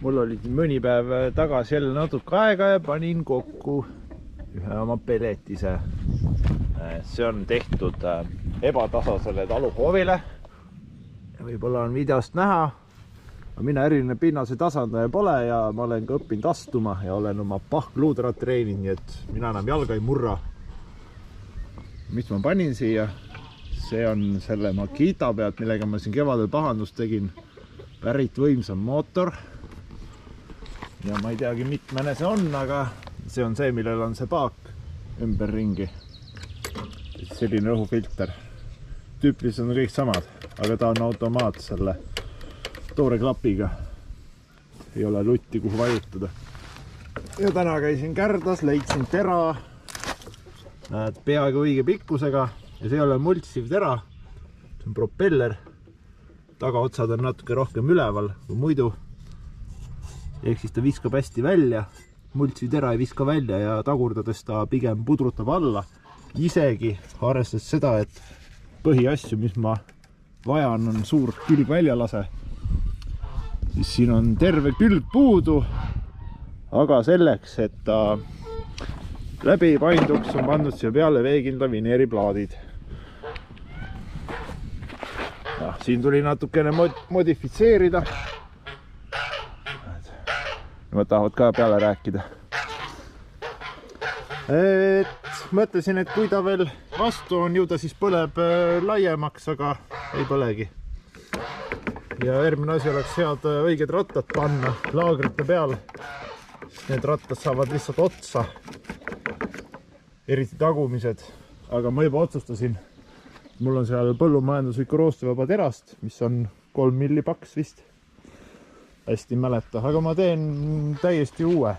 Mul oli mõni päev tagasi jälle natuke aega ja panin kokku ühe oma peletise. See on tehtud ebatasasele taluhoovile. Võib-olla on videost näha. Mina eriline pinnase tasandaja pole ja ma olen ka õppinud astuma ja olen oma pahkluudrat treeninud, nii et mina enam jalga ei murra. Mis ma panin siia? See on selle Makita pealt, millega ma siin kevadel pahandust tegin. Pärit võimsam mootor. Ja ma ei teagi, mitmene see on, aga see on see, millel on see paak ümber ringi. Selline õhufilter. Tüüpiliselt on kõik samad, aga ta on automaat selle toore klapiga. Ei ole lutti, kuhu vajutada. Ja täna käisin Kärdas, leidsin tera. Näed, peaaegu õige pikkusega. Ja see ei ole multsiv tera. See on propeller. Tagaotsad on natuke rohkem üleval kui muidu. Ehk siis ta viskab hästi välja, multsiv tera ei viska välja ja tagurdades ta pigem pudrutab alla. Isegi arvestades seda, et põhiasju, mis ma vajan, on suur külgväljalase. Siis siin on terve külg puudu, aga selleks, et ta läbi painduks, on pandud siia peale veekindla vineeriplaadid. Ja, siin tuli natukene modifitseerida. Nemad tahavad ka peale rääkida. Mõtlesin, et kui ta veel vastu on, ju ta siis põleb laiemaks, aga ei põlegi. Ja järgmine asi oleks head õiged rattad panna laagrite peal. Need rattad saavad lihtsalt otsa. Eriti tagumised. Aga ma juba otsustasin. Mul on seal põllumajanduslikku roostevaba terast, mis on 3 milli paks vist. Hästi mäleta, aga ma teen täiesti uue.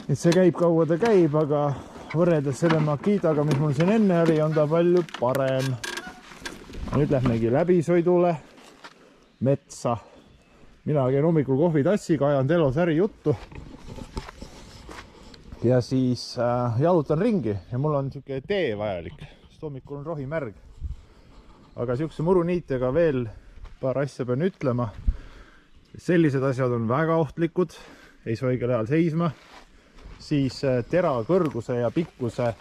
Et see käib kaua ta käib, aga võrreldes selle Makitaga, mis mul siin enne oli, on ta palju parem. Nüüd lähmegi läbisõidule metsa. Mina käin hommikul kohvitassiga, ajan Telos ärijuttu. Ja siis jalutan ringi ja mul on niisugune tee vajalik, sest hommikul on rohimärg. Aga niisuguse muruniitega veel paar asja pean ütlema. Sellised asjad on väga ohtlikud, ei saa õigel ajal seisma. Siis tera kõrguse ja pikkuse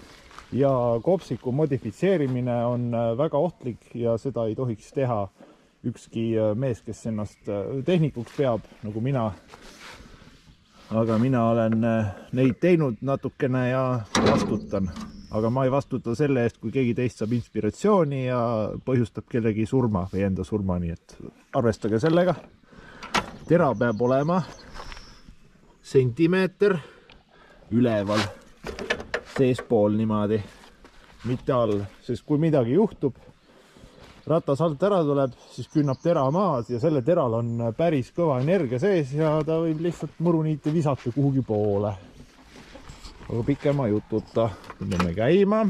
ja kopsiku modifitseerimine on väga ohtlik ja seda ei tohiks teha ükski mees, kes ennast tehnikuks peab, nagu mina. Aga mina olen neid teinud natukene ja vastutan. Aga ma ei vastuta selle eest, kui keegi teist saab inspiratsiooni ja põhjustab kellegi surma või enda surma, nii et arvestage sellega. Tera peab olema sentimeeter üleval, seespool niimoodi, mitte all, sest kui midagi juhtub, ratas alt ära tuleb, siis künnab tera maad ja selle teral on päris kõva energia sees ja ta võib lihtsalt muruniiti visata kuhugi poole. Aga pikema jututa, me käima.